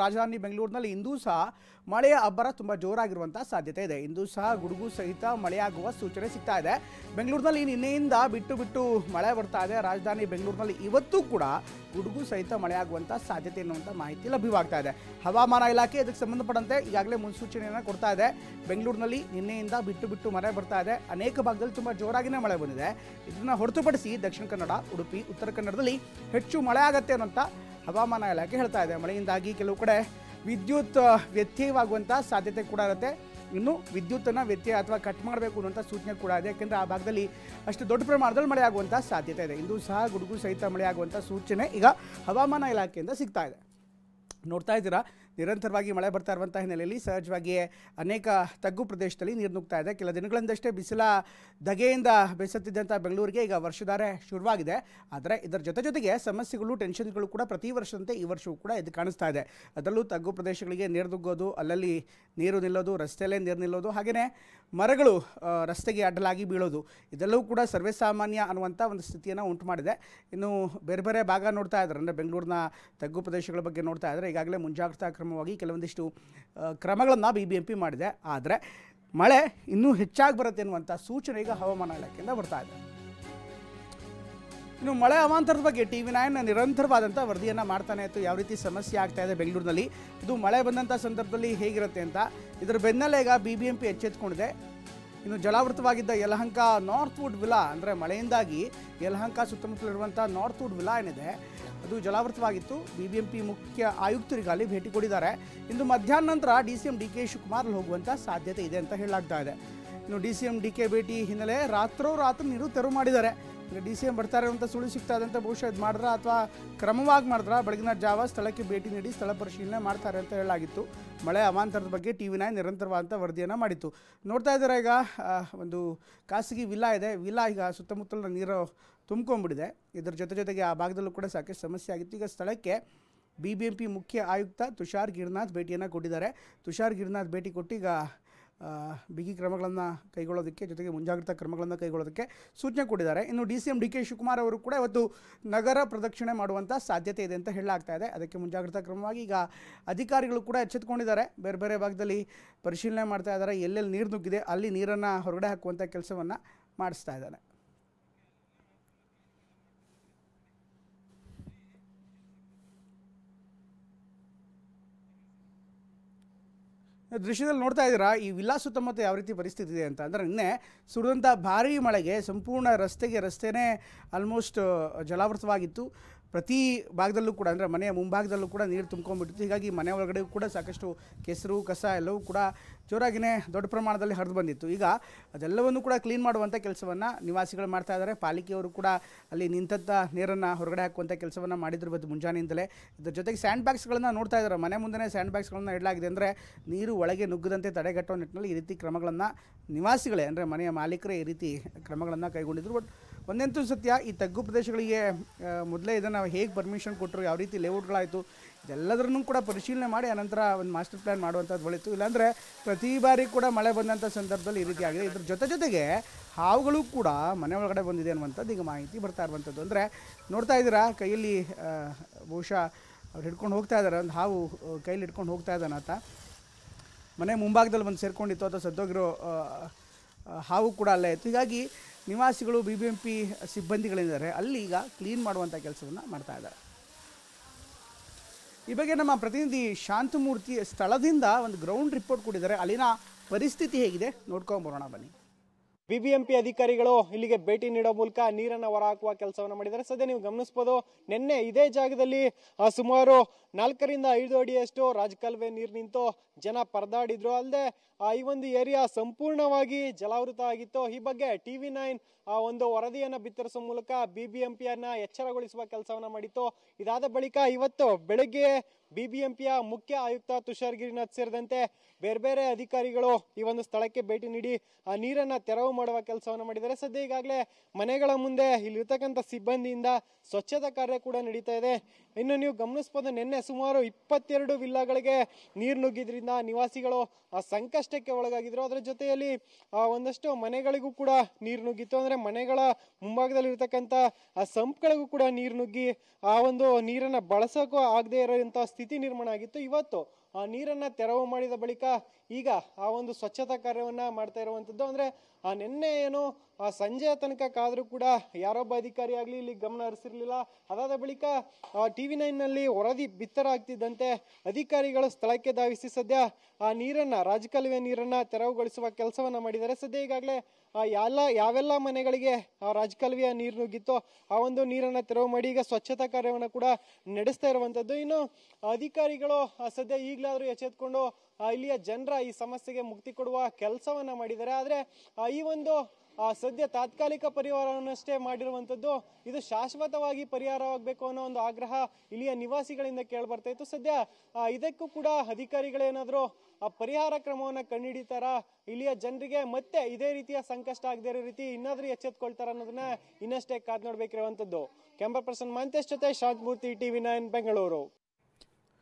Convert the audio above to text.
ರಾಜಧಾನಿ ಬೆಂಗಳೂರಿನಲ್ಲಿ ಇಂದೂ ಸಹ ಮಳೆಯ ಅಬ್ಬರ ತುಂಬ ಜೋರಾಗಿರುವಂಥ ಸಾಧ್ಯತೆ ಇದೆ. ಇಂದೂ ಸಹ ಗುಡುಗು ಸಹಿತ ಮಳೆಯಾಗುವ ಸೂಚನೆ ಸಿಗ್ತಾ ಇದೆ. ಬೆಂಗಳೂರಿನಲ್ಲಿ ನಿನ್ನೆಯಿಂದ ಬಿಟ್ಟು ಬಿಟ್ಟು ಮಳೆ ಬರ್ತಾ ಇದೆ. ರಾಜಧಾನಿ ಬೆಂಗಳೂರಿನಲ್ಲಿ ಇವತ್ತು ಕೂಡ ಗುಡುಗು ಸಹಿತ ಮಳೆಯಾಗುವಂಥ ಸಾಧ್ಯತೆ ಎನ್ನುವಂಥ ಮಾಹಿತಿ ಲಭ್ಯವಾಗ್ತಾ ಇದೆ. ಹವಾಮಾನ ಇಲಾಖೆ ಇದಕ್ಕೆ ಸಂಬಂಧಪಟ್ಟಂತೆ ಈಗಾಗಲೇ ಮುನ್ಸೂಚನೆಯನ್ನು ಕೊಡ್ತಾ ಇದೆ. ಬೆಂಗಳೂರಿನಲ್ಲಿ ನಿನ್ನೆಯಿಂದ ಬಿಟ್ಟು ಬಿಟ್ಟು ಮಳೆ ಬರ್ತಾ ಇದೆ. ಅನೇಕ ಭಾಗದಲ್ಲಿ ತುಂಬ ಜೋರಾಗಿನೇ ಮಳೆ ಬಂದಿದೆ. ಇದನ್ನು ಹೊರತುಪಡಿಸಿ ದಕ್ಷಿಣ ಕನ್ನಡ, ಉಡುಪಿ, ಉತ್ತರ ಕನ್ನಡದಲ್ಲಿ ಹೆಚ್ಚು ಮಳೆ ಆಗುತ್ತೆ ಅನ್ನೋಂಥ ಹವಾಮಾನ ಇಲಾಖೆ ಹೇಳ್ತಾ ಇದೆ. ಮಳೆಯಿಂದಾಗಿ ಕೆಲವು ಕಡೆ ವಿದ್ಯುತ್ ವ್ಯತ್ಯಯವಾಗುವಂಥ ಸಾಧ್ಯತೆ ಕೂಡ ಇರುತ್ತೆ. ಇನ್ನು ವಿದ್ಯುತ್ತನ್ನು ವ್ಯತ್ಯಯ ಅಥವಾ ಕಟ್ ಮಾಡಬೇಕು ಅನ್ನೋಂಥ ಸೂಚನೆ ಕೂಡ ಇದೆ. ಯಾಕೆಂದರೆ ಆ ಭಾಗದಲ್ಲಿ ಅಷ್ಟು ದೊಡ್ಡ ಪ್ರಮಾಣದಲ್ಲಿ ಮಳೆ ಆಗುವಂಥ ಸಾಧ್ಯತೆ ಇದೆ. ಇಂದು ಸಹ ಗುಡುಗು ಸಹಿತ ಮಳೆ ಆಗುವಂಥ ಸೂಚನೆ ಈಗ ಹವಾಮಾನ ಇಲಾಖೆಯಿಂದ ಸಿಗ್ತಾ ಇದೆ. ನೋಡ್ತಾ ಇದ್ದೀರಾ, ನಿರಂತರವಾಗಿ ಮಳೆ ಬರ್ತಾ ಇರುವಂಥ ಹಿನ್ನೆಲೆಯಲ್ಲಿ ಸಹಜವಾಗಿಯೇ ಅನೇಕ ತಗ್ಗು ಪ್ರದೇಶದಲ್ಲಿ ನೀರು ನುಗ್ತಾ ಇದೆ. ಕೆಲ ದಿನಗಳಿಂದಷ್ಟೇ ಬಿಸಿಲ ಧಗೆಯಿಂದ ಬೇಸತ್ತಿದ್ದಂಥ ಬೆಂಗಳೂರಿಗೆ ಈಗ ವರ್ಷಧಾರೆ ಶುರುವಾಗಿದೆ. ಆದರೆ ಇದರ ಜೊತೆಗೆ ಸಮಸ್ಯೆಗಳು, ಟೆನ್ಷನ್ಗಳು ಕೂಡ ಪ್ರತಿ ವರ್ಷದಂತೆ ಈ ವರ್ಷವೂ ಕೂಡ ಇದು ಕಾಣಿಸ್ತಾ ಇದೆ. ಅದರಲ್ಲೂ ತಗ್ಗು ಪ್ರದೇಶಗಳಿಗೆ ನೀರು ನುಗ್ಗೋದು, ಅಲ್ಲಲ್ಲಿ ನೀರು ನಿಲ್ಲೋದು, ರಸ್ತೆಯಲ್ಲೇ ನೀರು ನಿಲ್ಲೋದು, ಹಾಗೆಯೇ ಮರಗಳು ರಸ್ತೆಗೆ ಅಡ್ಡಲಾಗಿ ಬೀಳೋದು, ಇದೆಲ್ಲವೂ ಕೂಡ ಸರ್ವೇಸಾಮಾನ್ಯ ಅನ್ನುವಂಥ ಒಂದು ಸ್ಥಿತಿಯನ್ನು ಉಂಟು ಮಾಡಿದೆ. ಇನ್ನು ಬೇರೆ ಬೇರೆ ಭಾಗ ನೋಡ್ತಾ ಇದ್ದಾರೆ, ಅಂದರೆ ಬೆಂಗಳೂರಿನ ತಗ್ಗು ಪ್ರದೇಶಗಳ ಬಗ್ಗೆ ನೋಡ್ತಾ ಇದ್ದರೆ ಈಗಾಗಲೇ ಮುಂಜಾಗ್ರತಾ ಕ್ರಮವಾಗಿ ಕೆಲವೊಂದಿಷ್ಟು ಕ್ರಮಗಳನ್ನು BBMP ಮಾಡಿದೆ. ಆದರೆ ಮಳೆ ಇನ್ನೂ ಹೆಚ್ಚಾಗಿ ಬರುತ್ತೆ ಎನ್ನುವಂಥ ಸೂಚನೆ ಈಗ ಹವಾಮಾನ ಇಲಾಖೆಯಿಂದ ಬರ್ತಾ ಇದೆ. ಇನ್ನು ಮಳೆ ಅವಾಂತರದ ಬಗ್ಗೆ TV9 ನಿರಂತರವಾದಂಥ ವರದಿಯನ್ನು ಮಾಡ್ತಾನೆ ಇತ್ತು. ಯಾವ ರೀತಿ ಸಮಸ್ಯೆ ಆಗ್ತಾ ಇದೆ ಬೆಂಗಳೂರಿನಲ್ಲಿ, ಇದು ಮಳೆ ಬಂದಂಥ ಸಂದರ್ಭದಲ್ಲಿ ಹೇಗಿರುತ್ತೆ ಅಂತ. ಇದರ ಬೆನ್ನಲ್ಲೇ ಈಗ BBMP ಎಚ್ಚೆತ್ತುಕೊಂಡಿದೆ. ಇನ್ನು ಜಲಾವೃತವಾಗಿದ್ದ ಯಲಹಂಕ ನಾರ್ತ್ ವುಡ್ ವಿಲಾ, ಅಂದರೆ ಮಳೆಯಿಂದಾಗಿ ಯಲಹಂಕ ಸುತ್ತಮುತ್ತಲಿರುವಂಥ ನಾರ್ತ್ ವುಡ್ ವಿಲಾ ಏನಿದೆ ಅದು ಜಲಾವೃತವಾಗಿತ್ತು. BBMP ಮುಖ್ಯ ಆಯುಕ್ತರಿಗೆ ಅಲ್ಲಿ ಭೇಟಿ ಕೊಟ್ಟಿದ್ದಾರೆ. ಇಂದು ಮಧ್ಯಾಹ್ನ ನಂತರ DCM DK ಶಿವಕುಮಾರ್ ಹೋಗುವಂಥ ಸಾಧ್ಯತೆ ಇದೆ ಅಂತ ಹೇಳಲಾಗ್ತಾ ಇದೆ. ಇನ್ನು DCM DK ಭೇಟಿ ಹಿನ್ನೆಲೆ ರಾತ್ರೋರಾತ್ರಿ ನೀರು ತೆರವು ಮಾಡಿದ್ದಾರೆ. ಈಗ DCM ಬರ್ತಾರೆ ಅಂತ ಸುಳ್ಳು ಸಿಗ್ತಾ ಇದೆ ಅಂತ ಬಹುಶಃ ಇದು ಮಾಡಿದ್ರ ಅಥವಾ ಕ್ರಮವಾಗಿ ಮಾಡಿದ್ರ ಬೆಳಗಿನ ಜಾವ ಸ್ಥಳಕ್ಕೆ ಭೇಟಿ ನೀಡಿ ಸ್ಥಳ ಪರಿಶೀಲನೆ ಮಾಡ್ತಾರೆ ಅಂತ ಹೇಳಲಾಗಿತ್ತು. ಮಳೆ ಅವಾಂತರದ ಬಗ್ಗೆ TV9 ನಿರಂತರವಾದಂಥ ವರದಿಯನ್ನು ಮಾಡಿತ್ತು. ನೋಡ್ತಾ ಇದ್ದಾರೆ, ಈಗ ಒಂದು ಖಾಸಗಿ ವಿಲ್ಲಾ ಇದೆ. ವಿಲ್ಲಾ ಈಗ ಸುತ್ತಮುತ್ತಲಿನ ನೀರು ತುಂಬ್ಕೊಂಡ್ಬಿಟ್ಟಿದೆ. ಇದರ ಜೊತೆಗೆ ಆ ಭಾಗದಲ್ಲೂ ಕೂಡ ಸಾಕಷ್ಟು ಸಮಸ್ಯೆ ಆಗಿತ್ತು. ಈಗ ಸ್ಥಳಕ್ಕೆ BBMP ಮುಖ್ಯ ಆಯುಕ್ತ ತುಷಾರ್ ಗಿರಿನಾಥ್ ಭೇಟಿಯನ್ನು ಕೊಟ್ಟಿದ್ದಾರೆ. ತುಷಾರ್ ಗಿರಿನಾಥ್ ಭೇಟಿ ಕೊಟ್ಟು ಈಗ ಬಿಗಿ ಕ್ರಮಗಳನ್ನು ಕೈಗೊಳ್ಳೋದಕ್ಕೆ, ಜೊತೆಗೆ ಮುಂಜಾಗ್ರತಾ ಕ್ರಮಗಳನ್ನು ಕೈಗೊಳ್ಳೋದಕ್ಕೆ ಸೂಚನೆ ಕೊಟ್ಟಿದ್ದಾರೆ. ಇನ್ನು DCM DK ಶಿವಕುಮಾರ್ ಅವರು ಕೂಡ ಇವತ್ತು ನಗರ ಪ್ರದಕ್ಷಿಣೆ ಮಾಡುವಂಥ ಸಾಧ್ಯತೆ ಇದೆ ಅಂತ ಹೇಳಲಾಗ್ತಾ ಇದೆ. ಅದಕ್ಕೆ ಮುಂಜಾಗ್ರತಾ ಕ್ರಮವಾಗಿ ಈಗ ಅಧಿಕಾರಿಗಳು ಕೂಡ ಎಚ್ಚೆತ್ತುಕೊಂಡಿದ್ದಾರೆ. ಬೇರೆ ಬೇರೆ ಭಾಗದಲ್ಲಿ ಪರಿಶೀಲನೆ ಮಾಡ್ತಾ ಇದ್ದಾರೆ. ಎಲ್ಲೆಲ್ಲಿ ನೀರು ನುಗ್ಗಿದೆ ಅಲ್ಲಿ ನೀರನ್ನು ಹೊರಗಡೆ ಹಾಕುವಂಥ ಕೆಲಸವನ್ನು ಮಾಡಿಸ್ತಾ ಇದ್ದಾರೆ. ದೃಶ್ಯದಲ್ಲಿ ನೋಡ್ತಾ ಇದ್ದೀರಾ, ಈ ವಿಲ್ಲಾ ಸುತ್ತಮುತ್ತ ಯಾವ ರೀತಿ ಪರಿಸ್ಥಿತಿ ಇದೆ ಅಂತ. ಅಂದರೆ ನಿನ್ನೆ ಸುರಿದಂಥ ಭಾರೀ ಮಳೆಗೆ ಸಂಪೂರ್ಣ ರಸ್ತೆನೇ ಆಲ್ಮೋಸ್ಟ್ ಜಲಾವೃತವಾಗಿತ್ತು. ಪ್ರತಿ ಭಾಗದಲ್ಲೂ ಕೂಡ, ಅಂದರೆ ಮನೆಯ ಮುಂಭಾಗದಲ್ಲೂ ಕೂಡ ನೀರು ತುಂಬ್ಕೊಂಡ್ಬಿಟ್ಟಿತ್ತು. ಹೀಗಾಗಿ ಮನೆ ಒಳಗಡೆ ಕೂಡ ಸಾಕಷ್ಟು ಕೆಸರು, ಕಸ ಎಲ್ಲವೂ ಕೂಡ ಜೋರಾಗಿಯೇ ದೊಡ್ಡ ಪ್ರಮಾಣದಲ್ಲಿ ಹರಿದು ಬಂದಿತ್ತು. ಈಗ ಅದೆಲ್ಲವನ್ನು ಕೂಡ ಕ್ಲೀನ್ ಮಾಡುವಂಥ ಕೆಲಸವನ್ನು ನಿವಾಸಿಗಳು ಮಾಡ್ತಾ ಇದ್ದಾರೆ. ಪಾಲಿಕೆಯವರು ಕೂಡ ಅಲ್ಲಿ ನಿಂತಂಥ ನೀರನ್ನು ಹೊರಗಡೆ ಹಾಕುವಂಥ ಕೆಲಸವನ್ನು ಮಾಡಿದ್ರು ಇವತ್ತು ಮುಂಜಾನೆಯಿಂದಲೇ. ಇದ್ರ ಜೊತೆಗೆ ಸ್ಯಾಂಡ್ ಬ್ಯಾಗ್ಸ್ಗಳನ್ನು ನೋಡ್ತಾ ಇದ್ದಾರೆ. ಮನೆ ಮುಂದೆ ಸ್ಯಾಂಡ್ ಬ್ಯಾಗ್ಸ್ಗಳನ್ನು ಇಡಲಾಗಿದೆ. ಅಂದರೆ ನೀರು ಒಳಗೆ ನುಗ್ಗದಂತೆ ತಡೆಗಟ್ಟುವ ನಿಟ್ಟಿನಲ್ಲಿ ಈ ರೀತಿ ಕ್ರಮಗಳನ್ನು ನಿವಾಸಿಗಳೇ, ಅಂದರೆ ಮನೆಯ ಮಾಲೀಕರೇ ಈ ರೀತಿ ಕ್ರಮಗಳನ್ನು ಕೈಗೊಂಡಿದ್ರು. ಬಟ್ ಒಂದಂತೂ ಸತ್ಯ, ಈ ತಗ್ಗು ಪ್ರದೇಶಗಳಿಗೆ ಮೊದಲೇ ಇದನ್ನು ಹೇಗೆ ಪರ್ಮಿಷನ್ ಕೊಟ್ಟರು, ಯಾವ ರೀತಿ ಲೇಔಟ್ಗಳಾಯಿತು, ಇದೆಲ್ಲದರನ್ನೂ ಕೂಡ ಪರಿಶೀಲನೆ ಮಾಡಿ ಅನಂತರ ಒಂದು ಮಾಸ್ಟರ್ ಪ್ಲ್ಯಾನ್ ಮಾಡುವಂಥದ್ದು ಒಳಿತು. ಇಲ್ಲಾಂದರೆ ಪ್ರತಿ ಬಾರಿ ಕೂಡ ಮಳೆ ಬಂದಂಥ ಸಂದರ್ಭದಲ್ಲಿ ಈ ರೀತಿ ಆಗಿದೆ. ಇದ್ರ ಜೊತೆಗೆ ಹಾವುಗಳು ಕೂಡ ಮನೆ ಒಳಗಡೆ ಬಂದಿದೆ ಅನ್ನುವಂಥದ್ದು ಈಗ ಮಾಹಿತಿ ಬರ್ತಾ ಇರುವಂಥದ್ದು. ಅಂದರೆ ನೋಡ್ತಾ ಇದ್ದೀರಾ, ಕೈಯಲ್ಲಿ ಬಹುಶಃ ಅವ್ರು ಹಿಡ್ಕೊಂಡು ಹೋಗ್ತಾ ಇದ್ದಾರೆ. ಒಂದು ಹಾವು ಕೈಲಿ ಹಿಡ್ಕೊಂಡು ಹೋಗ್ತಾ ಇದ್ದಾನೆ ಆತ. ಮನೆ ಮುಂಭಾಗದಲ್ಲಿ ಬಂದು ಸೇರ್ಕೊಂಡಿತ್ತು, ಅಥವಾ ಸತ್ತೋಗಿರೋ ಹಾವು ಕೂಡ ಅಲ್ಲೇ ಇತ್ತು. ಹೀಗಾಗಿ ನಿವಾಸಿಗಳು, BBMP ಸಿಬ್ಬಂದಿಗಳಿದ್ದಾರೆ ಅಲ್ಲಿ ಈಗ ಕ್ಲೀನ್ ಮಾಡುವಂಥ ಕೆಲಸವನ್ನು ಮಾಡ್ತಾ ಇದ್ದಾರೆ. ಈ ಬಗ್ಗೆ ನಮ್ಮ ಪ್ರತಿನಿಧಿ ಶಾಂತಮೂರ್ತಿ ಸ್ಥಳದಿಂದ ಒಂದು ಗ್ರೌಂಡ್ ರಿಪೋರ್ಟ್ ಕೊಟ್ಟಿದ್ದಾರೆ. ಅಲ್ಲಿನ ಪರಿಸ್ಥಿತಿ ಹೇಗಿದೆ ನೋಡ್ಕೊಂಬರೋಣ ಬನ್ನಿ. BBMP ಅಧಿಕಾರಿಗಳು ಇಲ್ಲಿಗೆ ಭೇಟಿ ನೀಡೋ ಮೂಲಕ ನೀರನ್ನ ಹೊರಹಾಕುವ ಕೆಲಸವನ್ನ ಮಾಡಿದ್ದಾರೆ. ಸದ್ಯ ನೀವು ಗಮನಿಸಬಹುದು, ನಿನ್ನೆ ಇದೇ ಜಾಗದಲ್ಲಿ ಸುಮಾರು 4 ರಿಂದ 5 ಅಡಿಯಷ್ಟು ರಾಜಕಾಲುವೆ ನೀರು ನಿಂತು ಜನ ಪರದಾಡಿದ್ರು. ಅಲ್ಲದೆ ಈ ಒಂದು ಏರಿಯಾ ಸಂಪೂರ್ಣವಾಗಿ ಜಲಾವೃತ ಆಗಿತ್ತು. ಈ ಬಗ್ಗೆ TV9 ಒಂದು ವರದಿಯನ್ನ ಬಿತ್ತರಿಸುವ ಮೂಲಕ BBMPಯನ್ನ ಎಚ್ಚರಗೊಳಿಸುವ ಕೆಲಸವನ್ನ ಮಾಡಿತ್ತು. ಇದಾದ ಬಳಿಕ ಇವತ್ತು ಬೆಳಗ್ಗೆ BBMPಯ ಮುಖ್ಯ ಆಯುಕ್ತ ತುಷಾರ್ ಗಿರಿನಾಥ್ ಸೇರಿದಂತೆ ಬೇರೆ ಅಧಿಕಾರಿಗಳು ಈ ಒಂದು ಸ್ಥಳಕ್ಕೆ ಭೇಟಿ ನೀಡಿ ನೀರನ್ನ ತೆರವು ಮಾಡುವ ಕೆಲಸವನ್ನ ಮಾಡಿದ್ದಾರೆ. ಸದ್ಯ ಈಗಾಗಲೇ ಮನೆಗಳ ಮುಂದೆ ಇಲ್ಲಿರ್ತಕ್ಕಂಥ ಸಿಬ್ಬಂದಿಯಿಂದ ಸ್ವಚ್ಛತಾ ಕಾರ್ಯ ಕೂಡ ನಡೀತಾ ಇದೆ. ಇನ್ನು ನೀವು ಗಮನಿಸಬಹುದು ನಿನ್ನೆ ಸುಮಾರು 22 ವಿಲ್ಲಾಗಳಿಗೆ ನೀರು ನುಗ್ಗಿದ್ರಿಂದ ನಿವಾಸಿಗಳು ಸಂಕಷ್ಟಕ್ಕೆ ಒಳಗಾಗಿದ್ರು. ಅದರ ಜೊತೆಯಲ್ಲಿ ಒಂದಷ್ಟು ಮನೆಗಳಿಗೂ ಕೂಡ ನೀರು ನುಗ್ಗಿತ್ತು. ಅಂದ್ರೆ ಮನೆಗಳ ಮುಂಭಾಗದಲ್ಲಿ ಇರ್ತಕ್ಕಂಥ ಸಂಪ್ಗಳಿಗೂ ಕೂಡ ನೀರು ನುಗ್ಗಿ ಆ ಒಂದು ನೀರನ್ನ ಬಳಸೋಕೂ ಆಗದೆ ಇರುವಂತಹ ಸ್ಥಿತಿ ನಿರ್ಮಾಣ ಆಗಿತ್ತು. ಇವತ್ತು ಆ ನೀರನ್ನ ತೆರವು ಮಾಡಿದ ಬಳಿಕ ಈಗ ಆ ಒಂದು ಸ್ವಚ್ಛತಾ ಕಾರ್ಯವನ್ನ ಮಾಡ್ತಾ ಇರುವಂತದ್ದು. ಅಂದ್ರೆ ನಿನ್ನೆ ಏನು ಸಂಜೆಯ ತನಕ ಕಾದ್ರೂ ಕೂಡ ಯಾರೊಬ್ಬ ಅಧಿಕಾರಿ ಆಗ್ಲಿ ಇಲ್ಲಿ ಗಮನ ಹರಿಸಿರ್ಲಿಲ್ಲ. ಅದಾದ ಬಳಿಕ TV9 ನಲ್ಲಿ ವರದಿ ಬಿತ್ತರ ಆಗ್ತಿದ್ದಂತೆ ಅಧಿಕಾರಿಗಳು ಸ್ಥಳಕ್ಕೆ ಧಾವಿಸಿ ಸದ್ಯ ಆ ನೀರನ್ನ ರಾಜಕಾಲುವೆ ನೀರನ್ನ ತೆರವುಗೊಳಿಸುವ ಕೆಲಸವನ್ನ ಮಾಡಿದ್ದಾರೆ. ಸದ್ಯ ಈಗಾಗಲೇ ಯಾವೆಲ್ಲ ಮನೆಗಳಿಗೆ ರಾಜಕಾಲುವೆಯ ನೀರು ನುಗ್ಗಿತ್ತೋ ಆ ಒಂದು ನೀರನ್ನ ತೆರವು ಮಾಡಿ ಈಗ ಸ್ವಚ್ಛತಾ ಕಾರ್ಯವನ್ನ ಕೂಡ ನಡೆಸ್ತಾ ಇರುವಂತದ್ದು. ಇನ್ನು ಅಧಿಕಾರಿಗಳು ಸದ್ಯ ಈಗಲಾದ್ರೂ ಎಚ್ಚೆತ್ಕೊಂಡು ಇಲ್ಲಿಯ ಜನರ ಈ ಸಮಸ್ಯೆಗೆ ಮುಕ್ತಿ ಕೊಡುವ ಕೆಲಸವನ್ನ ಮಾಡಿದ್ದಾರೆ. ಆದ್ರೆ ಈ ಒಂದು ಸದ್ಯ ತಾತ್ಕಾಲಿಕ ಪರಿಹಾರವನ್ನಷ್ಟೇ ಮಾಡಿರುವಂತದ್ದು. ಇದು ಶಾಶ್ವತವಾಗಿ ಪರಿಹಾರವಾಗಬೇಕು ಅನ್ನೋ ಒಂದು ಆಗ್ರಹ ಇಲ್ಲಿಯ ನಿವಾಸಿಗಳಿಂದ ಕೇಳ್ಬರ್ತಾ ಇತ್ತು. ಸದ್ಯ ಇದಕ್ಕೂ ಕೂಡ ಅಧಿಕಾರಿಗಳೇನಾದ್ರೂ ಪರಿಹಾರ ಕ್ರಮವನ್ನ ಕಂಡುಹಿಡಿತಾರ, ಇಲ್ಲಿಯ ಜನರಿಗೆ ಮತ್ತೆ ಇದೇ ರೀತಿಯ ಸಂಕಷ್ಟ ಆಗದೇ ಇರೋ ರೀತಿ ಇನ್ನಾದ್ರೂ ಎಚ್ಚೆತ್ಕೊಳ್ತಾರ ಅನ್ನೋದನ್ನ ಇನ್ನಷ್ಟೇ ಕಾದ್ ನೋಡ್ಬೇಕಿರುವಂತದ್ದು. ಕ್ಯಾಮರಾ ಪರ್ಸನ್ ಮಂತೇಶ್ ಜೊತೆ ಶಾಂತಮೂರ್ತಿ, TV9 ಬೆಂಗಳೂರು.